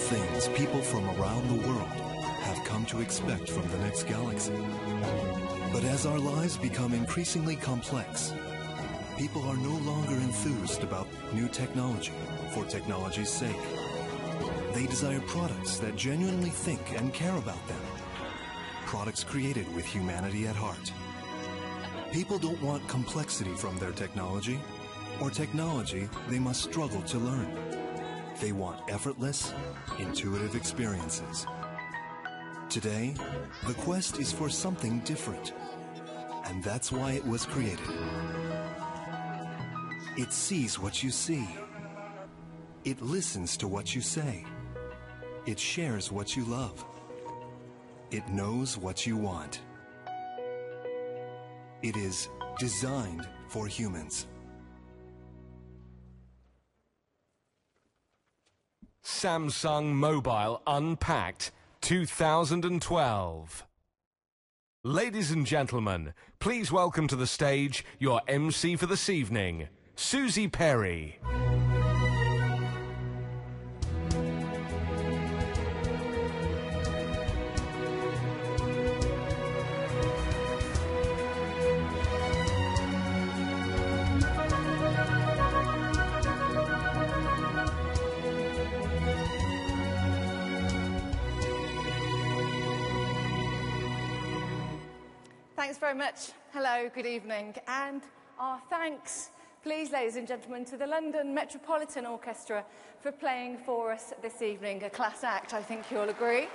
things people from around the world have come to expect from the next galaxy. But as our lives become increasingly complex, people are no longer enthused about new technology for technology's sake. They desire products that genuinely think and care about them. Products created with humanity at heart. People don't want complexity from their technology, or technology they must struggle to learn. They want effortless, intuitive experiences. Today, the quest is for something different, and that's why it was created. It sees what you see. It listens to what you say. It shares what you love. It knows what you want. It is designed for humans. Samsung Mobile Unpacked 2012. Ladies and gentlemen, please welcome to the stage your MC for this evening, Susie Perry. Thanks very much. Hello, good evening. And our thanks, please, ladies and gentlemen, to the London Metropolitan Orchestra for playing for us this evening. A class act, I think you'll agree.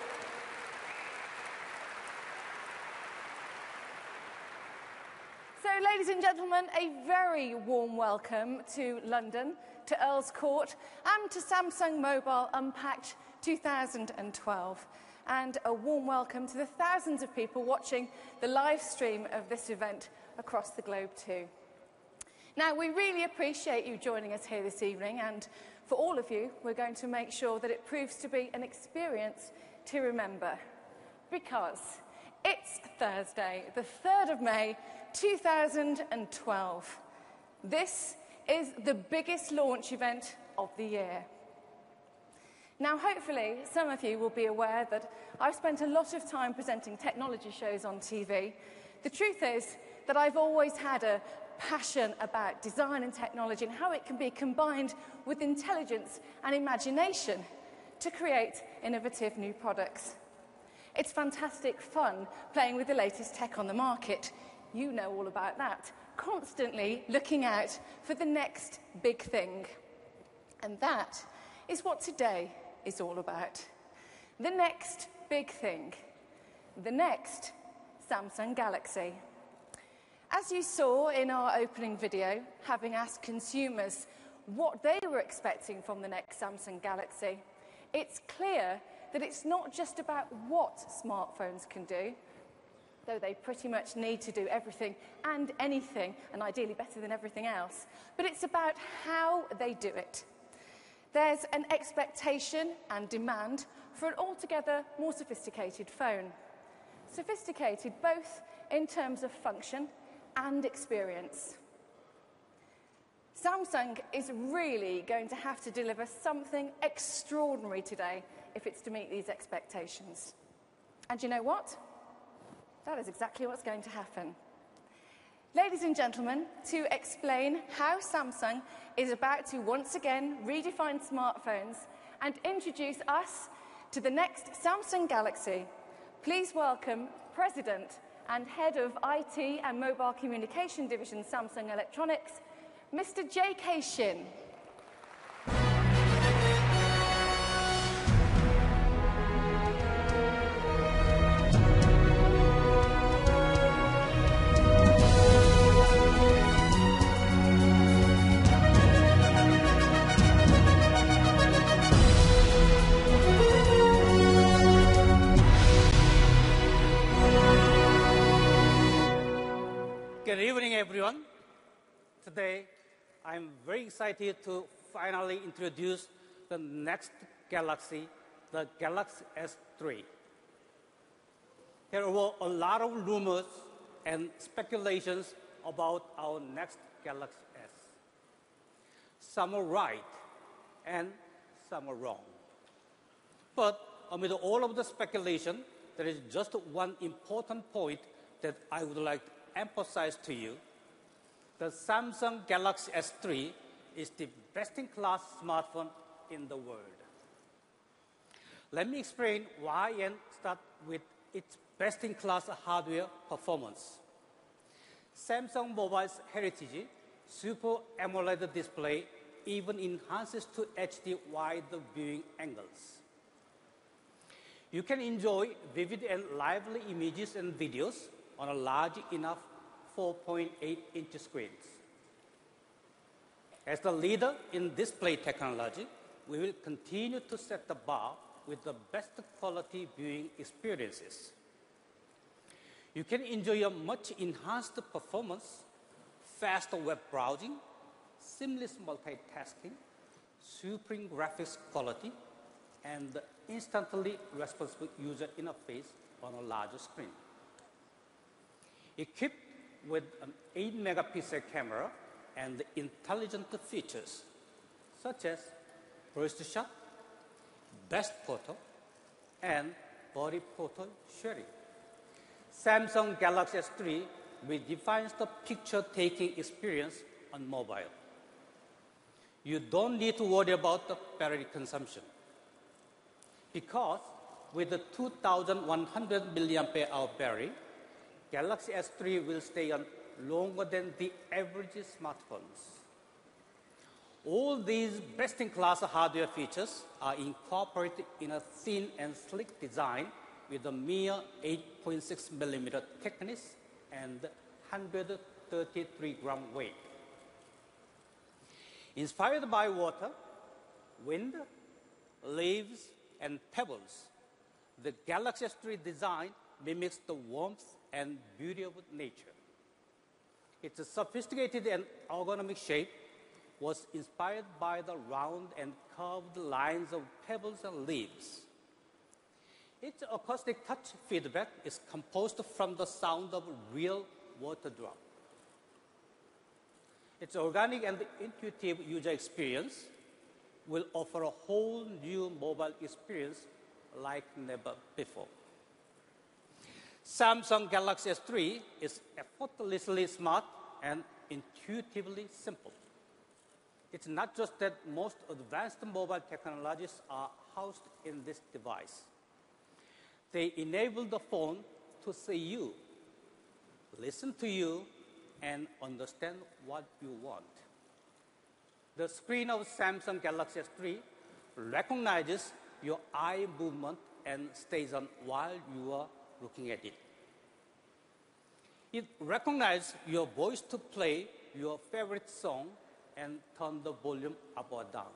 So, ladies and gentlemen, a very warm welcome to London, to Earl's Court, and to Samsung Mobile Unpacked 2012. And a warm welcome to the thousands of people watching the live stream of this event across the globe too. Now, we really appreciate you joining us here this evening, and for all of you, we're going to make sure that it proves to be an experience to remember, because it's Thursday, the 3rd of May, 2012. This is the biggest launch event of the year. Now, hopefully, some of you will be aware that I've spent a lot of time presenting technology shows on TV. The truth is that I've always had a passion about design and technology and how it can be combined with intelligence and imagination to create innovative new products. It's fantastic fun playing with the latest tech on the market. You know all about that. Constantly looking out for the next big thing. And that is what today is all about. The next big thing. The next Samsung Galaxy. As you saw in our opening video, having asked consumers what they were expecting from the next Samsung Galaxy, it's clear that it's not just about what smartphones can do, though they pretty much need to do everything and anything, and ideally better than everything else, but it's about how they do it. There's an expectation and demand for an altogether more sophisticated phone. Sophisticated both in terms of function and experience. Samsung is really going to have to deliver something extraordinary today if it's to meet these expectations. And you know what? That is exactly what's going to happen. Ladies and gentlemen, to explain how Samsung is about to once again redefine smartphones and introduce us to the next Samsung Galaxy, please welcome President and Head of IT and Mobile Communication Division Samsung Electronics, Mr. J.K. Shin. Good evening, everyone. Today, I'm very excited to finally introduce the next Galaxy, the Galaxy S3. There were a lot of rumors and speculations about our next Galaxy S. Some are right and some are wrong. But amid all of the speculation, there is just one important point that I would like to emphasize to you. The Samsung Galaxy S3 is the best-in-class smartphone in the world. Let me explain why and start with its best-in-class hardware performance. Samsung Mobile's heritage, Super AMOLED display, even enhances to HD wide viewing angles. You can enjoy vivid and lively images and videos on a large enough 4.8-inch screens. As the leader in display technology, we will continue to set the bar with the best quality viewing experiences. You can enjoy a much enhanced performance, faster web browsing, seamless multitasking, supreme graphics quality, and instantly responsive user interface on a larger screen. Equipped with an 8-megapixel camera and intelligent features such as burst shot, best photo, and body photo sharing, Samsung Galaxy S3 redefines the picture-taking experience on mobile. You don't need to worry about the battery consumption because with the 2,100 mAh battery, Galaxy S3 will stay on longer than the average smartphones. All these best-in-class hardware features are incorporated in a thin and sleek design with a mere 8.6 millimeter thickness and 133-gram weight. Inspired by water, wind, leaves, and pebbles, the Galaxy S3 design mimics the warmth and beauty of nature. Its sophisticated and ergonomic shape was inspired by the round and curved lines of pebbles and leaves. Its acoustic touch feedback is composed from the sound of real water drop. Its organic and intuitive user experience will offer a whole new mobile experience like never before. Samsung Galaxy S3 is effortlessly smart and intuitively simple. It's not just that most advanced mobile technologies are housed in this device. They enable the phone to see you, listen to you, and understand what you want. The screen of Samsung Galaxy S3 recognizes your eye movement and stays on while you are looking at it. It recognizes your voice to play your favorite song and turn the volume up or down.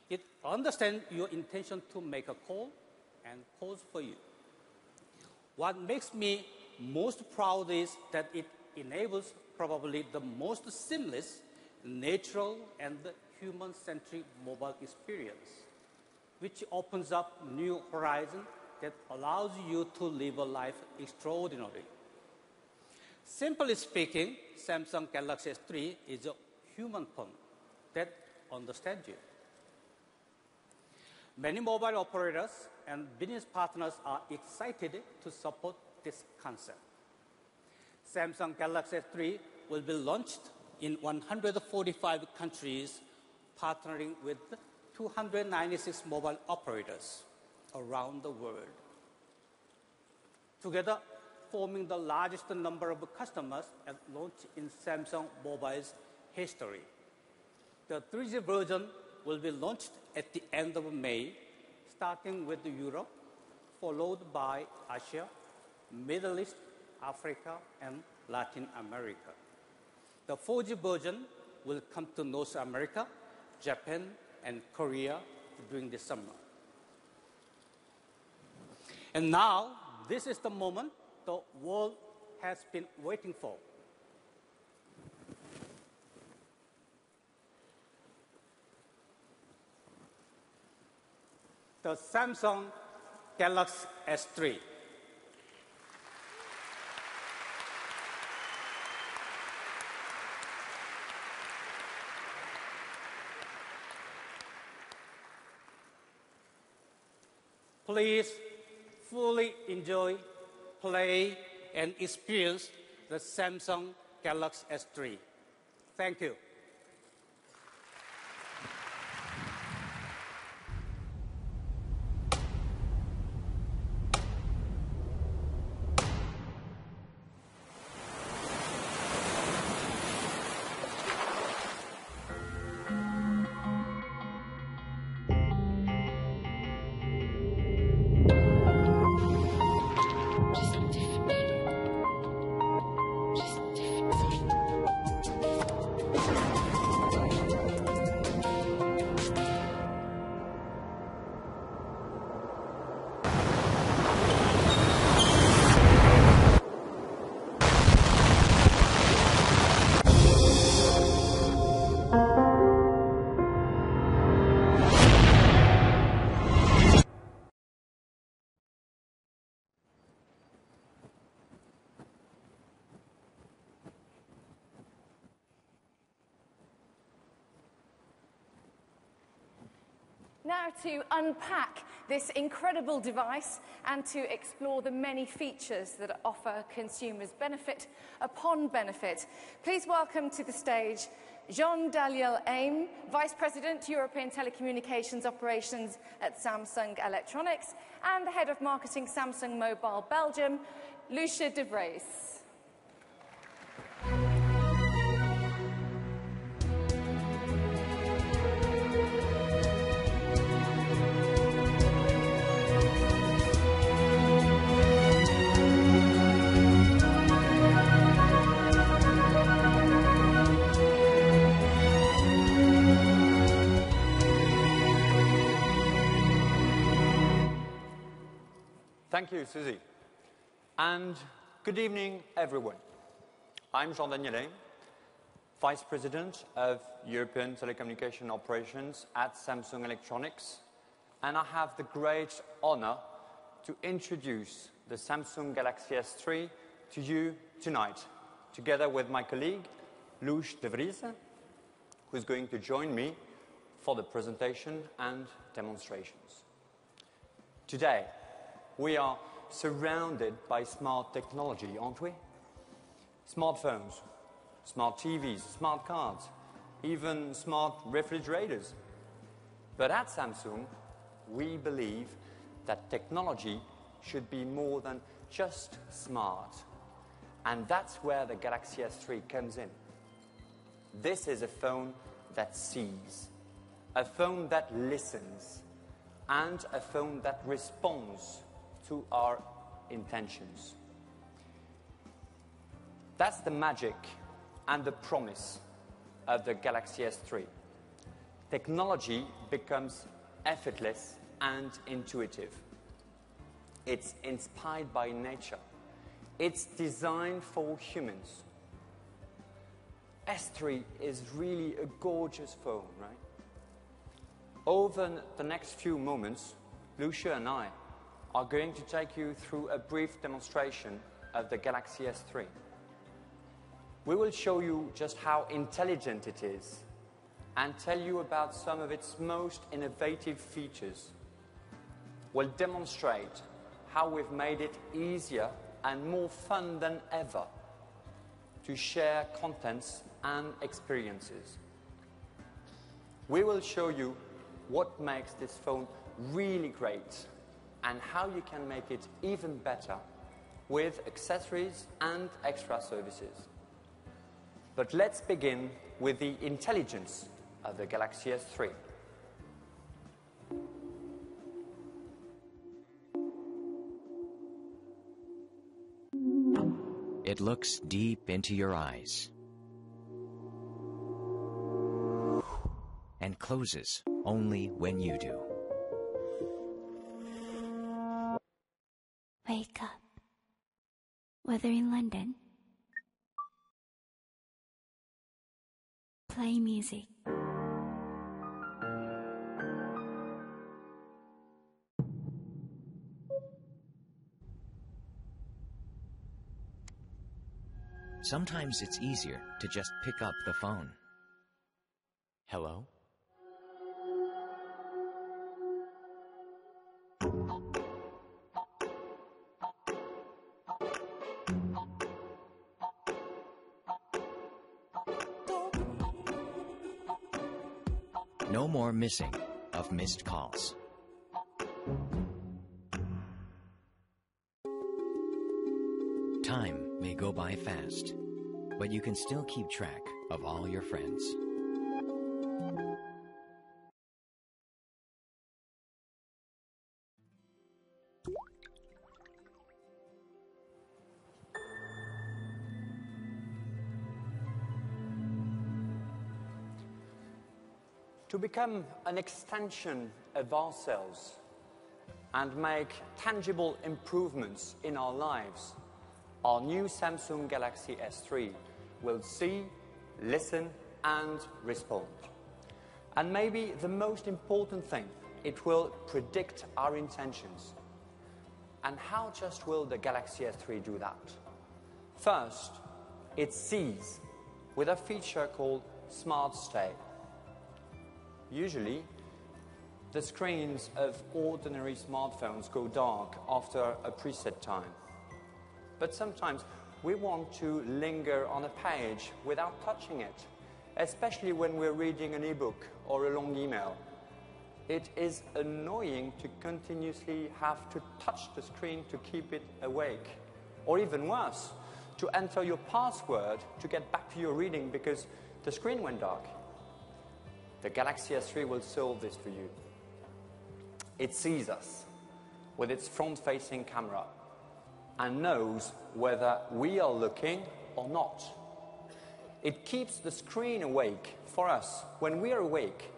It understands your intention to make a call and calls for you. What makes me most proud is that it enables probably the most seamless, natural, and human-centric mobile experience, which opens up new horizons that allows you to live a life extraordinary. Simply speaking, Samsung Galaxy S3 is a human phone that understands you. Many mobile operators and business partners are excited to support this concept. Samsung Galaxy S3 will be launched in 145 countries, partnering with 296 mobile operators around the world. Together, forming the largest number of customers at launch in Samsung Mobile's history. The 3G version will be launched at the end of May, starting with Europe, followed by Asia, Middle East, Africa, and Latin America. The 4G version will come to North America, Japan, and Korea during the summer. And now, this is the moment the world has been waiting for. The Samsung Galaxy S3. please fully enjoy, play, and experience the Samsung Galaxy S3. Thank you. Now to unpack this incredible device and to explore the many features that offer consumers benefit upon benefit, please welcome to the stage Jean-Daniel Aim, Vice President, European Telecommunications Operations at Samsung Electronics, and the Head of Marketing Samsung Mobile Belgium, Lucia de Vries. Thank you, Susie. And good evening, everyone. I'm Jean-Daniel Aim, Vice President of European Telecommunication Operations at Samsung Electronics, and I have the great honor to introduce the Samsung Galaxy S3 to you tonight, together with my colleague, Lucia de Vries, who is going to join me for the presentation and demonstrations. Today, we are surrounded by smart technology, aren't we? Smartphones, smart TVs, smart cars, even smart refrigerators. But at Samsung, we believe that technology should be more than just smart. And that's where the Galaxy S3 comes in. This is a phone that sees, a phone that listens, and a phone that responds to our intentions. That's the magic and the promise of the Galaxy S3. Technology becomes effortless and intuitive. It's inspired by nature. It's designed for humans. S3 is really a gorgeous phone, right? Over the next few moments, Lucia and I are going to take you through a brief demonstration of the Galaxy S3. We will show you just how intelligent it is and tell you about some of its most innovative features. We'll demonstrate how we've made it easier and more fun than ever to share contents and experiences. We will show you what makes this phone really great and how you can make it even better with accessories and extra services. But let's begin with the intelligence of the Galaxy S3. It looks deep into your eyes and closes only when you do. Wake up. Whether in London, play music. Sometimes it's easier to just pick up the phone. Hello? No more missing of missed calls. Time may go by fast, but you can still keep track of all your friends. To become an extension of ourselves and make tangible improvements in our lives, our new Samsung Galaxy S3 will see, listen, and respond. And maybe the most important thing, it will predict our intentions. And how just will the Galaxy S3 do that? First, it sees with a feature called Smart Stay. Usually, the screens of ordinary smartphones go dark after a preset time. But sometimes we want to linger on a page without touching it, especially when we're reading an ebook or a long email. It is annoying to continuously have to touch the screen to keep it awake. Or even worse, to enter your password to get back to your reading because the screen went dark. The Galaxy S3 will solve this for you. It sees us with its front-facing camera and knows whether we are looking or not. It keeps the screen awake for us when we are awake,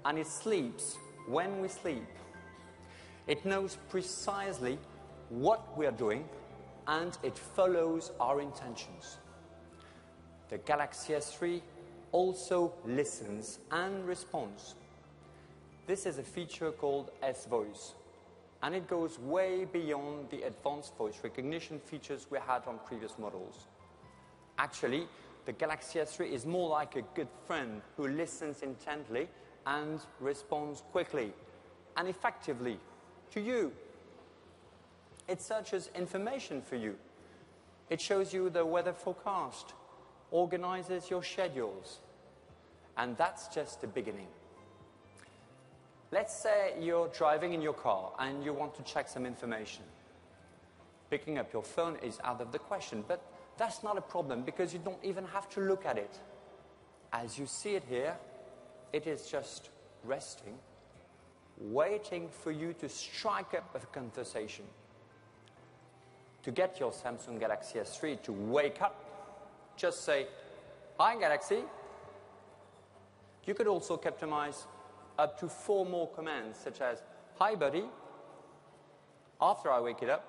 and it sleeps when we sleep. It knows precisely what we are doing, and it follows our intentions. The Galaxy S3 also listens and responds. This is a feature called S-Voice, and it goes way beyond the advanced voice recognition features we had on previous models. Actually, the Galaxy S3 is more like a good friend who listens intently and responds quickly and effectively to you. It searches information for you. It shows you the weather forecast, organizes your schedules. And that's just the beginning. Let's say you're driving in your car and you want to check some information. Picking up your phone is out of the question, but that's not a problem because you don't even have to look at it. As you see it here, it is just resting, waiting for you to strike up a conversation. To get your Samsung Galaxy S3 to wake up, just say, "Hi, Galaxy." You could also customize up to 4 more commands, such as, "Hi, buddy." After I wake it up,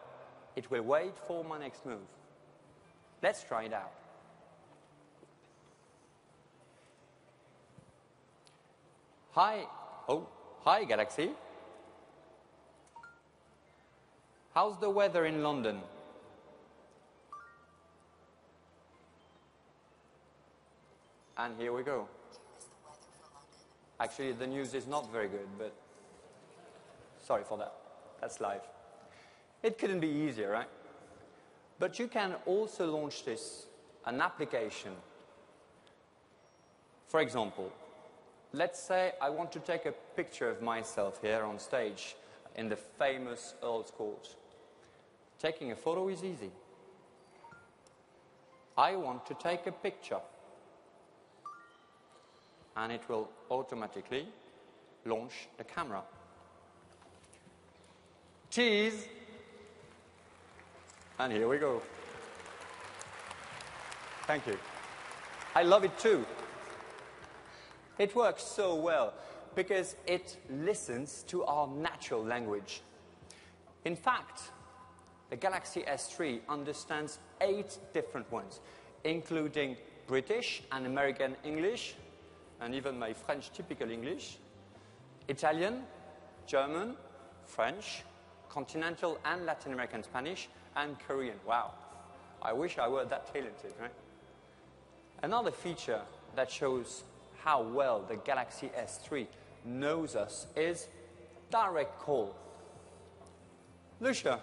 it will wait for my next move. Let's try it out. Hi, Galaxy. How's the weather in London? And here we go. Actually, the news is not very good, but sorry for that. That's live. It couldn't be easier, right? But you can also launch this, an application. For example, let's say I want to take a picture of myself here on stage in the famous Earl's Court. Taking a photo is easy. I want to take a picture. And it will automatically launch the camera. Cheese! And here we go. Thank you. I love it too. It works so well because it listens to our natural language. In fact, the Galaxy S3 understands 8 different ones, including British and American English, and even my French typical English, Italian, German, French, continental and Latin American Spanish, and Korean. Wow, I wish I were that talented, right? Another feature that shows how well the Galaxy S3 knows us is direct call. Lucia,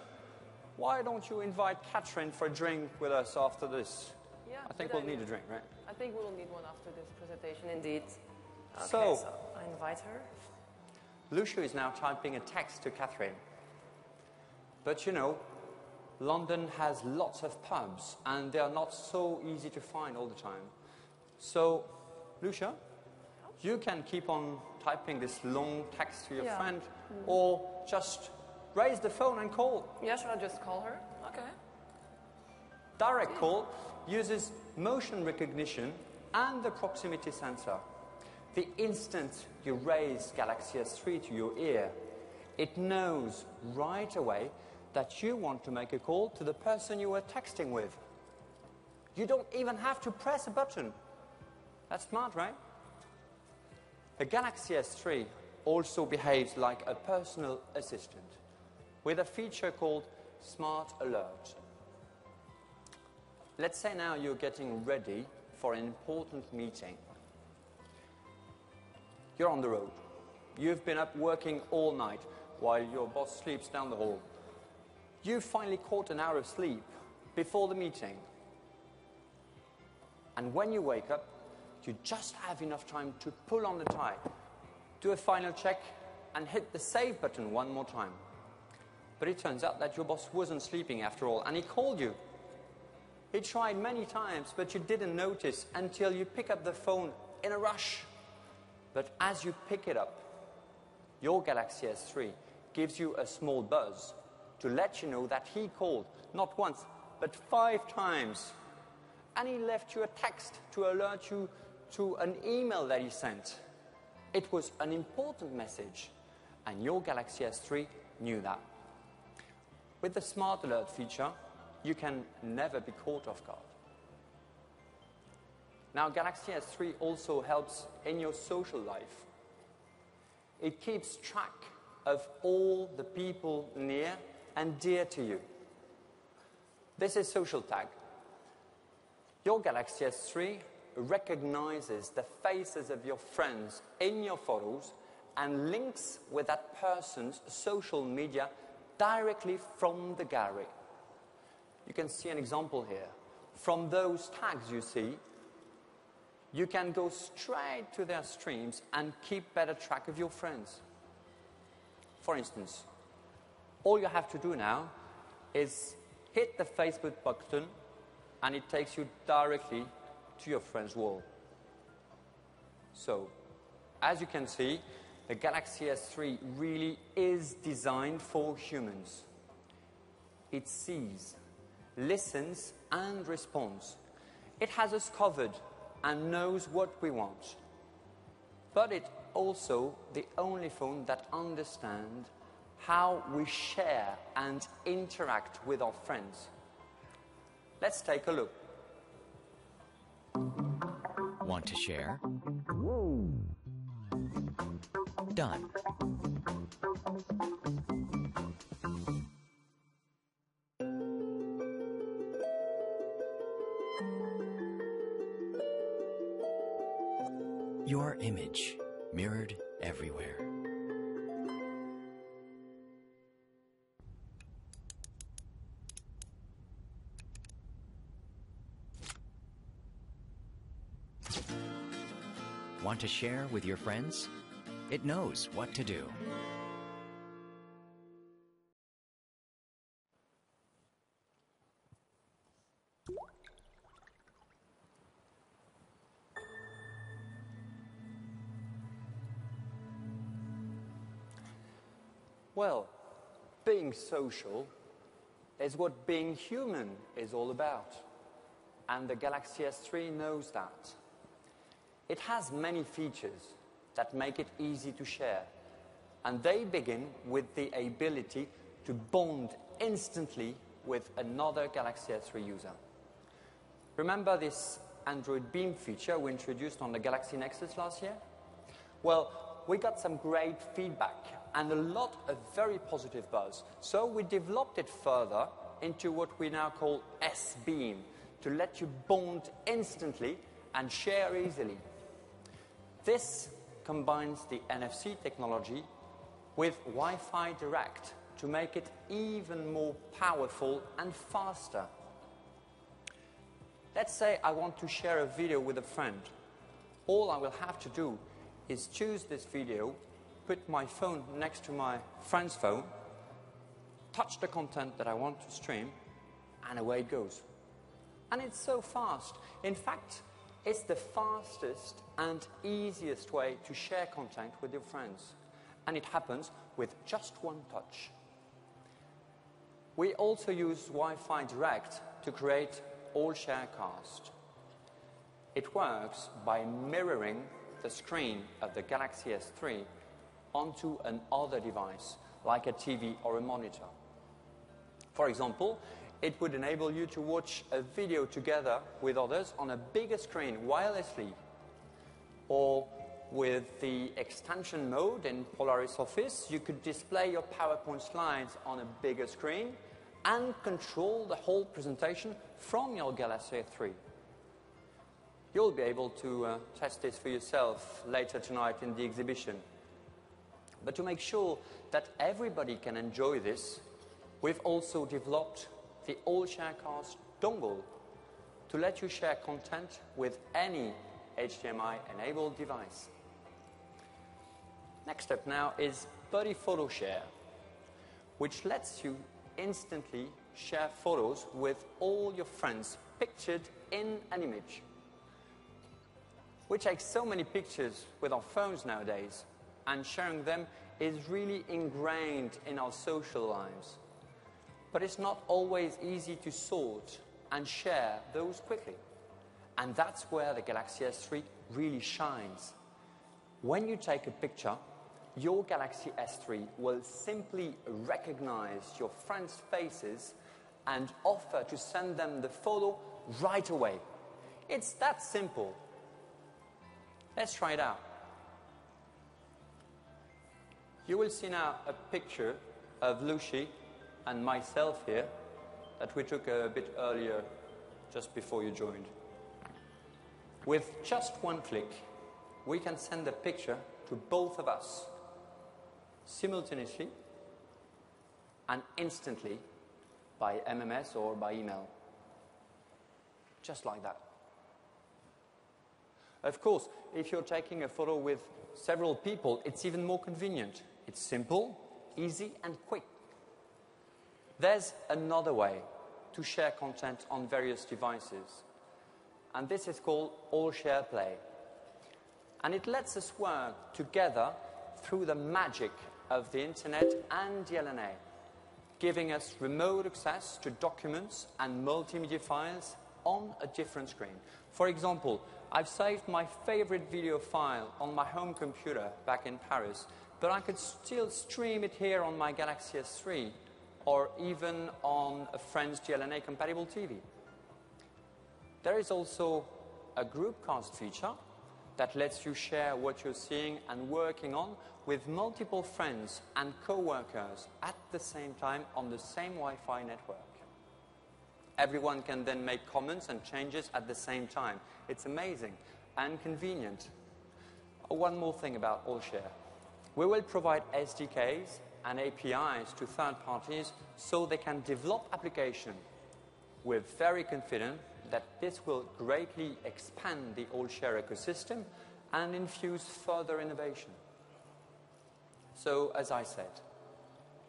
why don't you invite Catherine for a drink with us after this? Yeah, I think we'll need a drink, right? I think we'll need one after this presentation, indeed. Okay, so I invite her. Lucia is now typing a text to Catherine. But you know, London has lots of pubs and they are not so easy to find all the time. So, Lucia, you can keep on typing this long text to your friend or just raise the phone and call. Yeah, should I just call her? Okay. Direct call uses motion recognition and the proximity sensor. The instant you raise Galaxy S3 to your ear, it knows right away that you want to make a call to the person you were texting with. You don't even have to press a button. That's smart, right? The Galaxy S3 also behaves like a personal assistant with a feature called Smart Alert. Let's say now you're getting ready for an important meeting. You're on the road. You've been up working all night while your boss sleeps down the hall. You finally caught an hour of sleep before the meeting. And when you wake up, you just have enough time to pull on the tie, do a final check, and hit the save button one more time. But it turns out that your boss wasn't sleeping after all, and he called you. He tried many times, but you didn't notice until you pick up the phone in a rush. But as you pick it up, your Galaxy S3 gives you a small buzz to let you know that he called not once, but 5 times. And he left you a text to alert you to an email that he sent. It was an important message, and your Galaxy S3 knew that. With the Smart Alert feature, you can never be caught off guard. Now, Galaxy S3 also helps in your social life. It keeps track of all the people near and dear to you. This is Social Tag. Your Galaxy S3 recognizes the faces of your friends in your photos and links with that person's social media directly from the gallery. You can see an example here. From those tags you see, you can go straight to their streams and keep better track of your friends. For instance, all you have to do now is hit the Facebook button and it takes you directly to your friend's wall. So, as you can see, the Galaxy S3 really is designed for humans. It sees, listens, and responds. It has us covered and knows what we want. But it's also the only phone that understands how we share and interact with our friends. Let's take a look. Want to share? Done. Your image mirrored everywhere. Want to share with your friends? It knows what to do. Well, being social is what being human is all about. And the Galaxy S3 knows that. It has many features that make it easy to share. And they begin with the ability to bond instantly with another Galaxy S3 user. Remember this Android Beam feature we introduced on the Galaxy Nexus last year? Well, we got some great feedback and a lot of very positive buzz. So we developed it further into what we now call S-Beam, to let you bond instantly and share easily. This combines the NFC technology with Wi-Fi Direct to make it even more powerful and faster. Let's say I want to share a video with a friend. All I will have to do is choose this video, put my phone next to my friend's phone, touch the content that I want to stream, and away it goes. And it's so fast. In fact, it's the fastest and easiest way to share content with your friends. And it happens with just one touch. We also use Wi-Fi Direct to create All Sharecast. It works by mirroring the screen of the Galaxy S3 onto another device, like a TV or a monitor. For example, it would enable you to watch a video together with others on a bigger screen wirelessly. Or with the extension mode in Polaris Office, you could display your PowerPoint slides on a bigger screen and control the whole presentation from your Galaxy S3. You'll be able to test this for yourself later tonight in the exhibition. But to make sure that everybody can enjoy this, we've also developed the All Sharecast dongle to let you share content with any HDMI-enabled device. Next up now is Buddy Photo Share, which lets you instantly share photos with all your friends pictured in an image. We take so many pictures with our phones nowadays, and sharing them is really ingrained in our social lives. But it's not always easy to sort and share those quickly. And that's where the Galaxy S3 really shines. When you take a picture, your Galaxy S3 will simply recognize your friends' faces and offer to send them the photo right away. It's that simple. Let's try it out. You will see now a picture of Lucy and myself here that we took a bit earlier, just before you joined. With just one click, we can send a picture to both of us simultaneously and instantly by MMS or by email. Just like that. Of course, if you're taking a photo with several people, it's even more convenient. It's simple, easy, and quick. There's another way to share content on various devices, and this is called All Share Play. And it lets us work together through the magic of the internet and DLNA, giving us remote access to documents and multimedia files on a different screen. For example, I've saved my favorite video file on my home computer back in Paris, but I could still stream it here on my Galaxy S3 or even on a friend's DLNA-compatible TV. There is also a Groupcast feature that lets you share what you're seeing and working on with multiple friends and co-workers at the same time on the same Wi-Fi network. Everyone can then make comments and changes at the same time. It's amazing and convenient. One more thing about AllShare. We will provide SDKs and APIs to third parties so they can develop applications. We're very confident that this will greatly expand the AllShare ecosystem and infuse further innovation. So, as I said,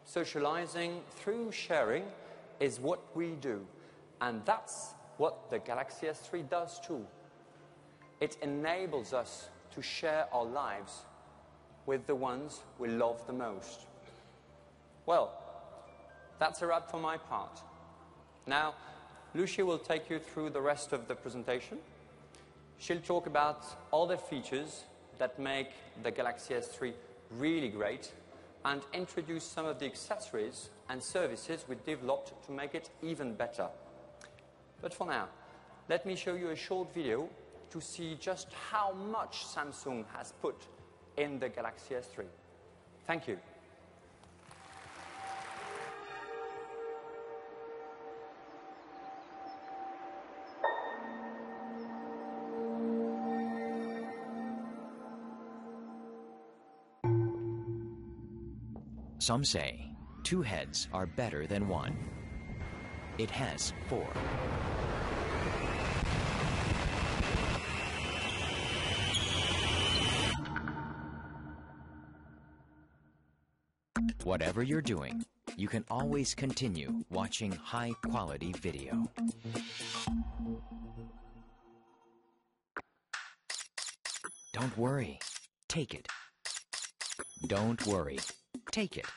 socializing through sharing is what we do. And that's what the Galaxy S3 does too. It enables us to share our lives with the ones we love the most. Well, that's a wrap for my part. Now, Lucia will take you through the rest of the presentation. She'll talk about other features that make the Galaxy S3 really great and introduce some of the accessories and services we developed to make it even better. But for now, let me show you a short video to see just how much Samsung has put in the Galaxy S3. Thank you. Some say 2 heads are better than 1. It has 4. Whatever you're doing, you can always continue watching high-quality video. Don't worry, take it. Don't worry, take it.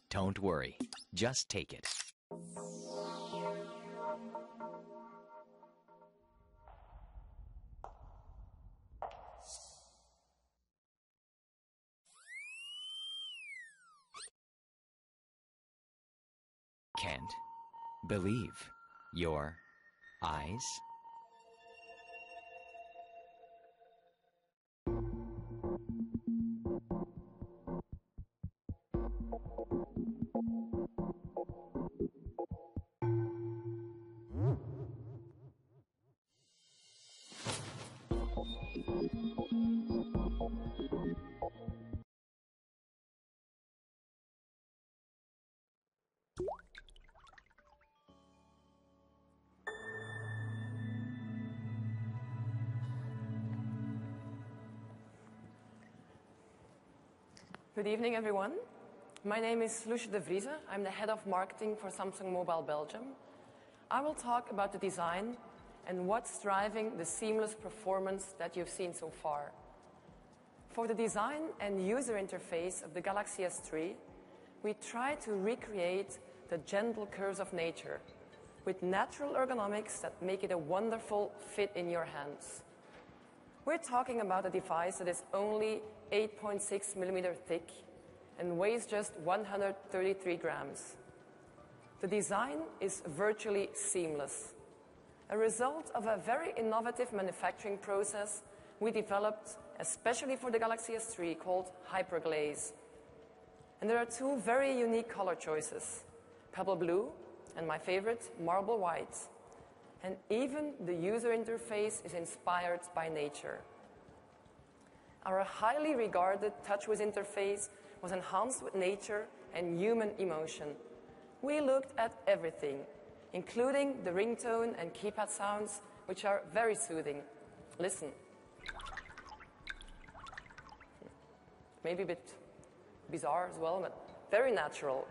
Don't worry, just take it. Can't believe your eyes? Good evening, everyone. My name is Loesje de Vrieze. I'm the head of marketing for Samsung Mobile Belgium. I will talk about the design and what's driving the seamless performance that you've seen so far. For the design and user interface of the Galaxy S3, we try to recreate the gentle curves of nature with natural ergonomics that make it a wonderful fit in your hands. We're talking about a device that is only 8.6 millimeter thick and weighs just 133 grams. The design is virtually seamless, a result of a very innovative manufacturing process we developed especially for the Galaxy S3 called Hyperglaze. And there are two very unique color choices, Pebble Blue and my favorite, Marble White. And even the user interface is inspired by nature. Our highly regarded TouchWiz interface was enhanced with nature and human emotion. We looked at everything, including the ringtone and keypad sounds, which are very soothing. Listen. Maybe a bit bizarre as well, but very natural.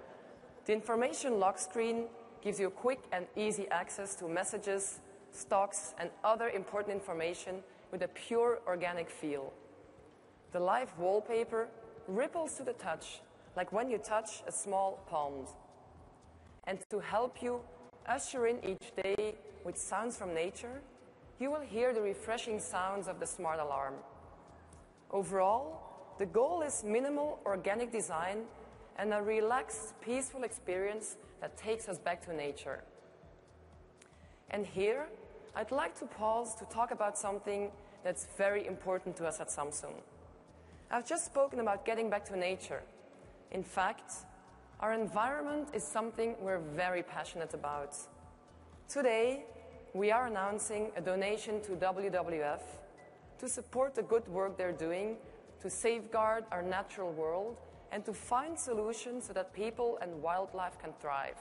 The information lock screen gives you quick and easy access to messages, stocks, and other important information with a pure organic feel. The live wallpaper ripples to the touch, like when you touch a small pond. And to help you usher in each day with sounds from nature, you will hear the refreshing sounds of the smart alarm. Overall, the goal is minimal organic design and a relaxed, peaceful experience that takes us back to nature. And here, I'd like to pause to talk about something that's very important to us at Samsung. I've just spoken about getting back to nature. In fact, our environment is something we're very passionate about. Today, we are announcing a donation to WWF to support the good work they're doing to safeguard our natural world and to find solutions so that people and wildlife can thrive.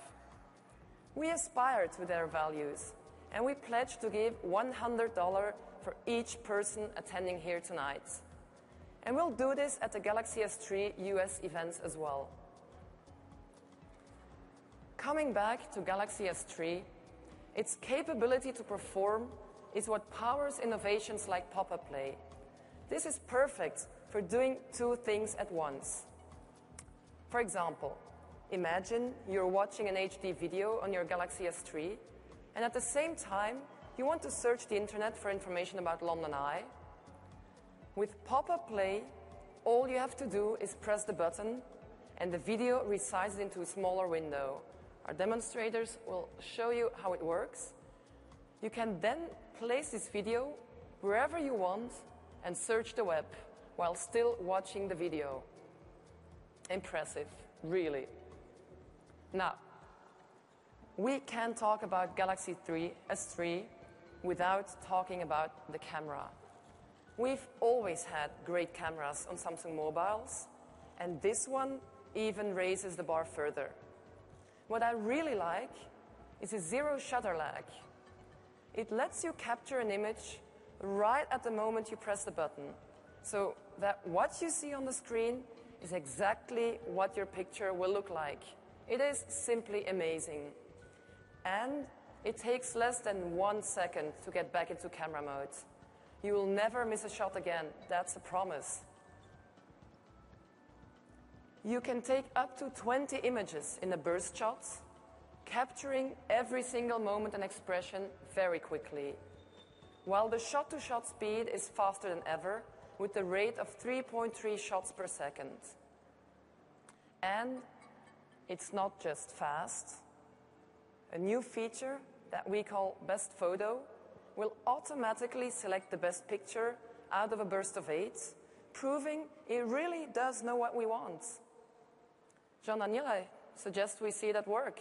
We aspire to their values, and we pledge to give $100 for each person attending here tonight. And we'll do this at the Galaxy S3 US events as well. Coming back to Galaxy S3, its capability to perform is what powers innovations like pop-up play. This is perfect for doing two things at once. For example, imagine you're watching an HD video on your Galaxy S3, and at the same time, you want to search the internet for information about London Eye. With pop-up play, all you have to do is press the button and the video resizes into a smaller window. Our demonstrators will show you how it works. You can then place this video wherever you want and search the web while still watching the video. Impressive, really. Now, we can't talk about Galaxy S3 without talking about the camera. We've always had great cameras on Samsung mobiles, and this one even raises the bar further. What I really like is a zero shutter lag. It lets you capture an image right at the moment you press the button, so that what you see on the screen is exactly what your picture will look like. It is simply amazing. And it takes less than 1 second to get back into camera mode. You will never miss a shot again. That's a promise. You can take up to 20 images in a burst shot, capturing every single moment and expression very quickly, while the shot-to-shot speed is faster than ever, with the rate of 3.3 shots per second. And it's not just fast. A new feature that we call Best Photo will automatically select the best picture out of a burst of 8, proving it really does know what we want. Jean-Daniel, I suggest we see it at work.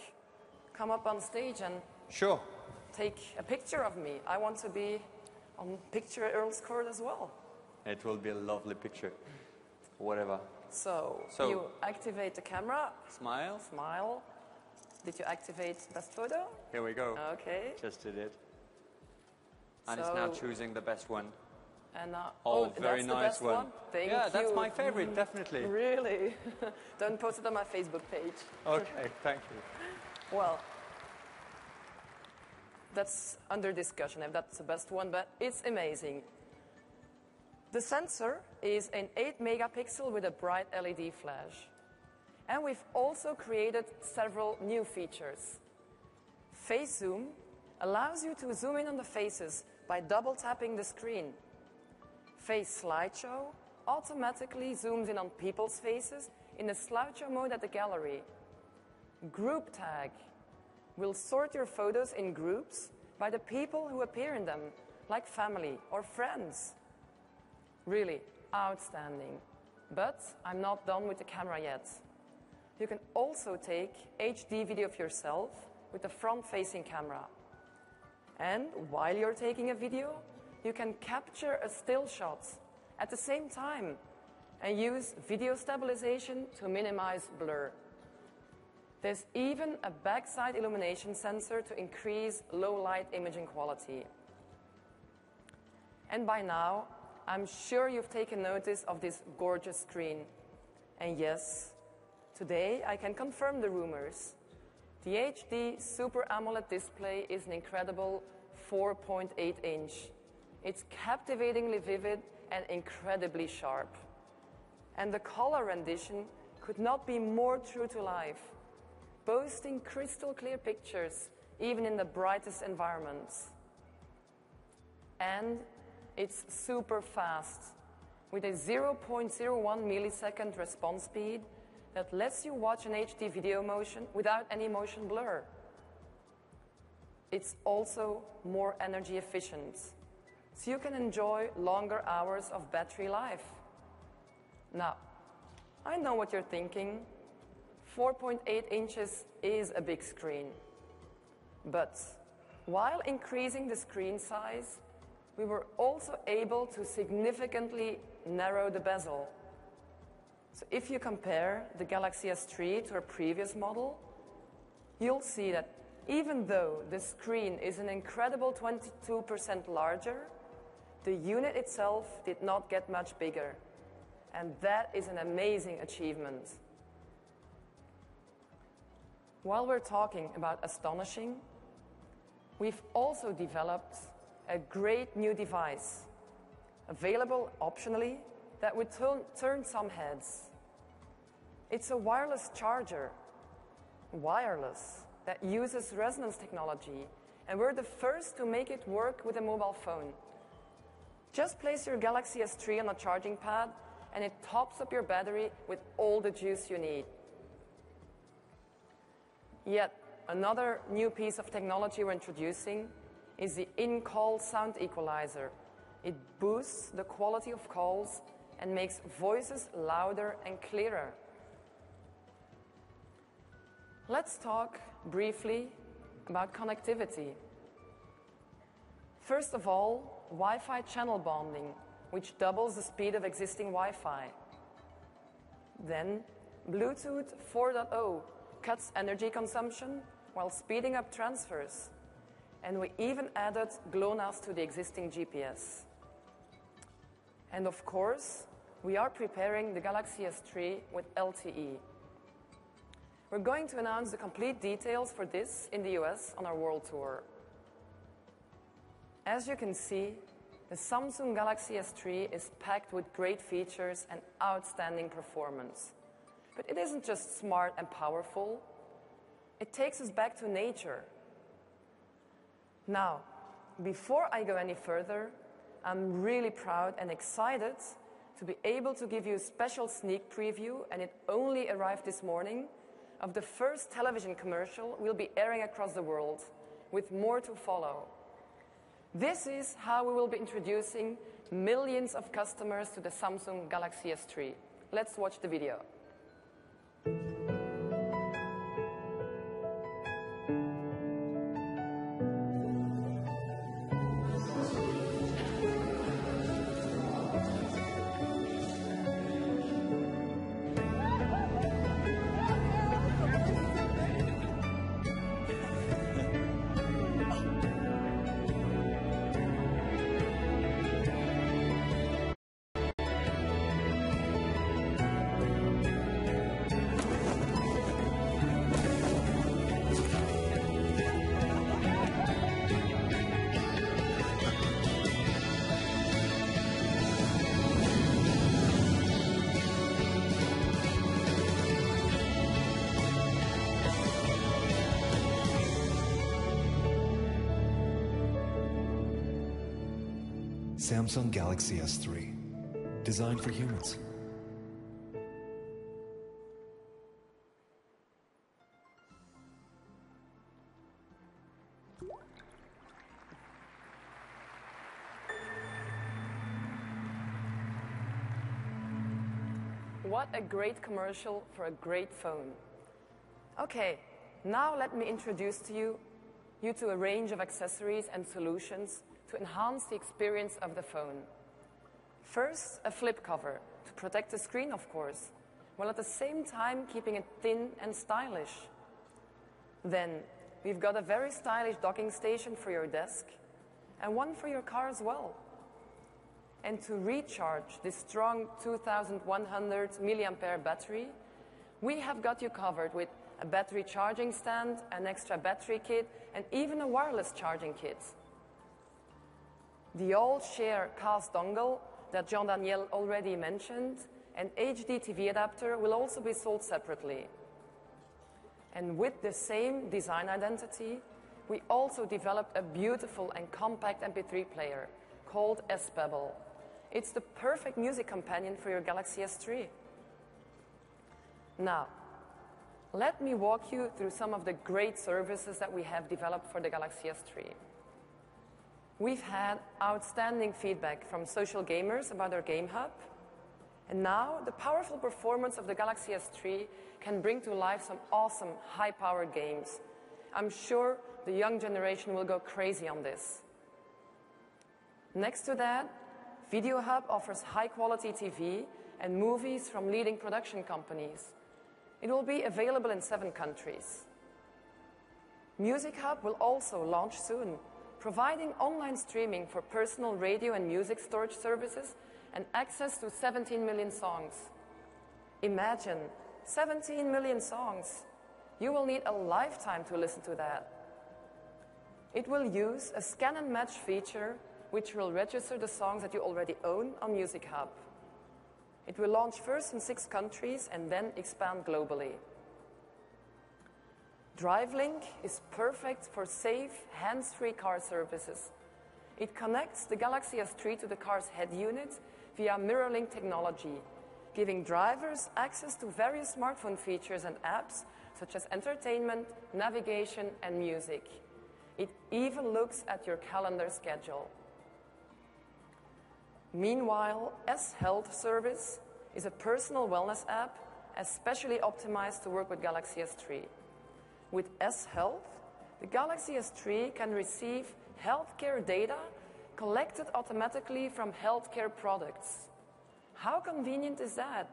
Come up on stage and Sure. take a picture of me. I want to be on picture Earl's Court as well. It will be a lovely picture. Whatever. So you activate the camera. Smile. Smile. Did you activate Best Photo? Here we go. Okay. Just did it. And it's now choosing the best one. And very that's nice the best one. Thank yeah, you. that's my favorite, definitely. Really? Don't post it on my Facebook page. Okay, thank you. Well, that's under discussion if that's the best one, but it's amazing. The sensor is an 8 megapixel with a bright LED flash. And we've also created several new features. Face zoom allows you to zoom in on the faces by double tapping the screen. Face slideshow automatically zooms in on people's faces in the slideshow mode at the gallery. Group tag will sort your photos in groups by the people who appear in them, like family or friends. Really outstanding. But I'm not done with the camera yet. You can also take HD video of yourself with the front-facing camera. And while you're taking a video, you can capture a still shot at the same time and use video stabilization to minimize blur. There's even a backside illumination sensor to increase low light imaging quality. And by now, I'm sure you've taken notice of this gorgeous screen. And yes, today I can confirm the rumors. The HD Super AMOLED display is an incredible 4.8 inch. It's captivatingly vivid and incredibly sharp. And the color rendition could not be more true to life, boasting crystal clear pictures even in the brightest environments. And it's super fast, with a 0.01 millisecond response speed that lets you watch an HD video motion without any motion blur. It's also more energy efficient, so you can enjoy longer hours of battery life. Now, I know what you're thinking. 4.8 inches is a big screen. But while increasing the screen size, we were also able to significantly narrow the bezel. So if you compare the Galaxy S3 to our previous model, you'll see that even though the screen is an incredible 22% larger, the unit itself did not get much bigger. And that is an amazing achievement. While we're talking about astonishing, we've also developed a great new device, available optionally, that would turn some heads. It's a wireless charger, that uses resonance technology, and we're the first to make it work with a mobile phone. Just place your Galaxy S3 on a charging pad, and it tops up your battery with all the juice you need. Yet another new piece of technology we're introducing is the in-call sound equalizer. It boosts the quality of calls and makes voices louder and clearer. Let's talk briefly about connectivity. First of all, Wi-Fi channel bonding, which doubles the speed of existing Wi-Fi. Then, Bluetooth 4.0 cuts energy consumption while speeding up transfers. And we even added GLONASS to the existing GPS. And of course, we are preparing the Galaxy S3 with LTE. We're going to announce the complete details for this in the US on our world tour. As you can see, the Samsung Galaxy S3 is packed with great features and outstanding performance. But it isn't just smart and powerful. It takes us back to nature. Now, before I go any further, I'm really proud and excited to be able to give you a special sneak preview, and it only arrived this morning, of the first television commercial we'll be airing across the world, with more to follow. This is how we will be introducing millions of customers to the Samsung Galaxy S3. Let's watch the video. Samsung Galaxy S3, designed for humans. What a great commercial for a great phone. Okay, now let me introduce to you to a range of accessories and solutions to enhance the experience of the phone. First, a flip cover to protect the screen, of course, while at the same time keeping it thin and stylish. Then, we've got a very stylish docking station for your desk and one for your car as well. And to recharge this strong 2100 milliampere battery, we have got you covered with a battery charging stand, an extra battery kit, and even a wireless charging kit. The all-share CAS dongle that Jean-Daniel already mentioned and HD TV adapter will also be sold separately. And with the same design identity, we also developed a beautiful and compact MP3 player called Bezel. It's the perfect music companion for your Galaxy S3. Now, let me walk you through some of the great services that we have developed for the Galaxy S3. We've had outstanding feedback from social gamers about our Game Hub. And now, the powerful performance of the Galaxy S3 can bring to life some awesome, high-powered games. I'm sure the young generation will go crazy on this. Next to that, Video Hub offers high-quality TV and movies from leading production companies. It will be available in 7 countries. Music Hub will also launch soon, providing online streaming for personal radio and music storage services and access to 17 million songs. Imagine, 17 million songs. You will need a lifetime to listen to that. It will use a scan and match feature which will register the songs that you already own on Music Hub. It will launch first in 6 countries and then expand globally. DriveLink is perfect for safe, hands-free car services. It connects the Galaxy S3 to the car's head unit via MirrorLink technology, giving drivers access to various smartphone features and apps such as entertainment, navigation, and music. It even looks at your calendar schedule. Meanwhile, S-Health Service is a personal wellness app especially optimized to work with Galaxy S3. With S-Health, the Galaxy S3 can receive healthcare data collected automatically from healthcare products. How convenient is that?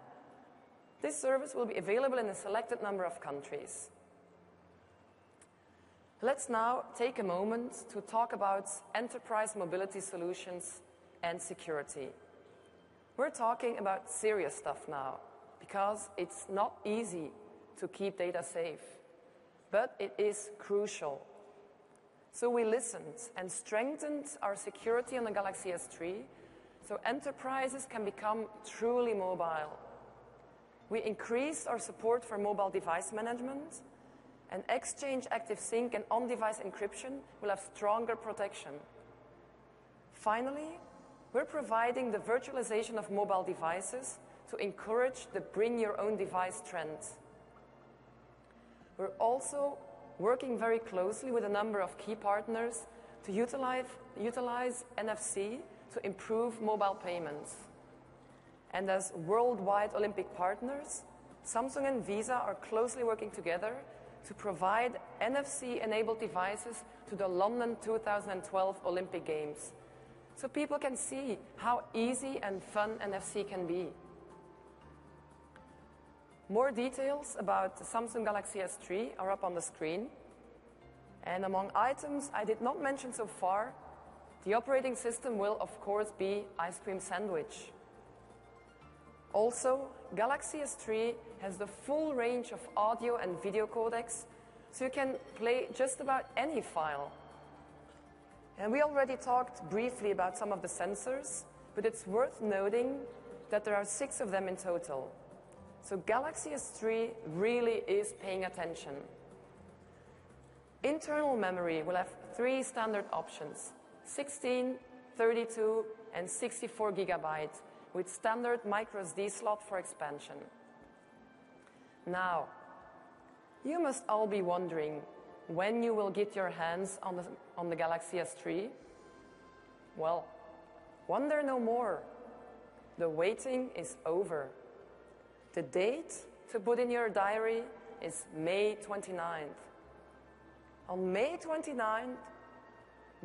This service will be available in a selected number of countries. Let's now take a moment to talk about enterprise mobility solutions and security. We're talking about serious stuff now, because it's not easy to keep data safe, but it is crucial. So we listened and strengthened our security on the Galaxy S3 so enterprises can become truly mobile. We increased our support for mobile device management, and Exchange Active Sync and on-device encryption will have stronger protection. Finally, we're providing the virtualization of mobile devices to encourage the bring-your-own-device trend. We're also working very closely with a number of key partners to utilize NFC to improve mobile payments. And as worldwide Olympic partners, Samsung and Visa are closely working together to provide NFC-enabled devices to the London 2012 Olympic Games, so people can see how easy and fun NFC can be. More details about the Samsung Galaxy S3 are up on the screen. And among items I did not mention so far, the operating system will, of course, be Ice Cream Sandwich. Also, Galaxy S3 has the full range of audio and video codecs, so you can play just about any file. And we already talked briefly about some of the sensors, but it's worth noting that there are 6 of them in total. So Galaxy S3 really is paying attention. Internal memory will have 3 standard options: 16, 32, and 64 gigabytes, with standard microSD slot for expansion. Now, you must all be wondering when you will get your hands on the Galaxy S3. Well, wonder no more. The waiting is over. The date to put in your diary is May 29th. On May 29th,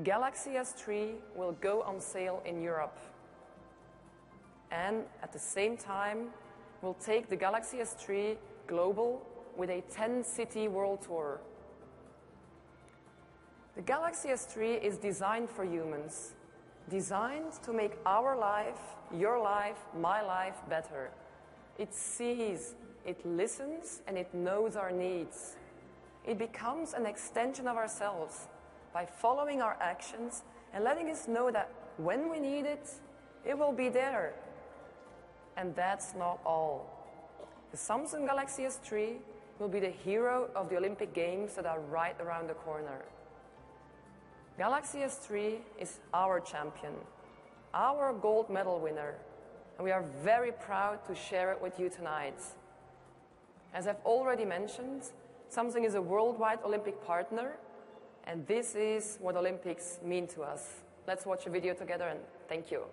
Galaxy S3 will go on sale in Europe. And at the same time, we'll take the Galaxy S3 global with a 10-city world tour. The Galaxy S3 is designed for humans, designed to make our life, your life, my life better. It sees, it listens, and it knows our needs. It becomes an extension of ourselves by following our actions and letting us know that when we need it, it will be there. And that's not all. The Samsung Galaxy S3 will be the hero of the Olympic Games that are right around the corner. Galaxy S3 is our champion, our gold medal winner, and we are very proud to share it with you tonight. As I've already mentioned, Samsung is a worldwide Olympic partner, and this is what Olympics mean to us. Let's watch a video together, and thank you.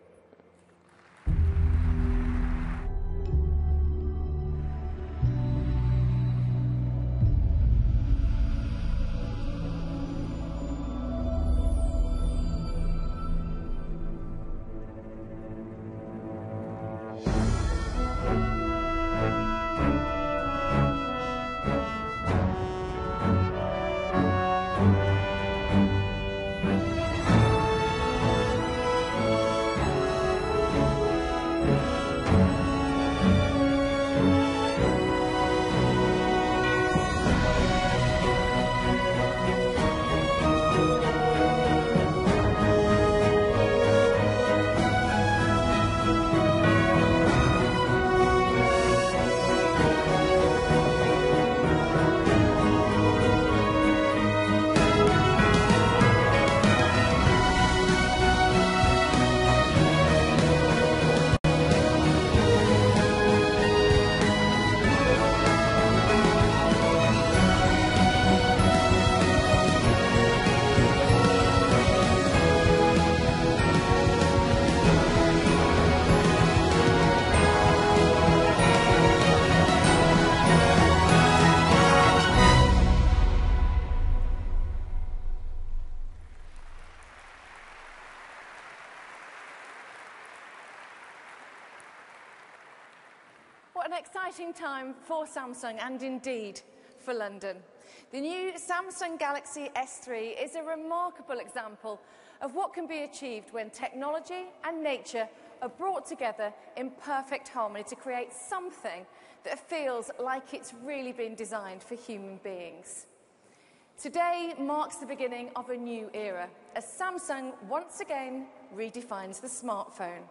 What an exciting time for Samsung and indeed for London. The new Samsung Galaxy S3 is a remarkable example of what can be achieved when technology and nature are brought together in perfect harmony to create something that feels like it's really been designed for human beings. Today marks the beginning of a new era, as Samsung once again redefines the smartphone.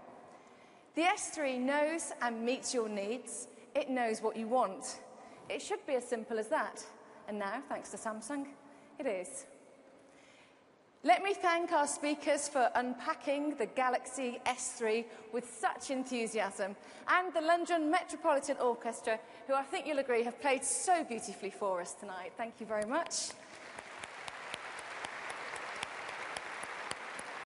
The S3 knows and meets your needs. It knows what you want. It should be as simple as that. And now, thanks to Samsung, it is. Let me thank our speakers for unpacking the Galaxy S3 with such enthusiasm, and the London Metropolitan Orchestra, who I think you'll agree have played so beautifully for us tonight. Thank you very much.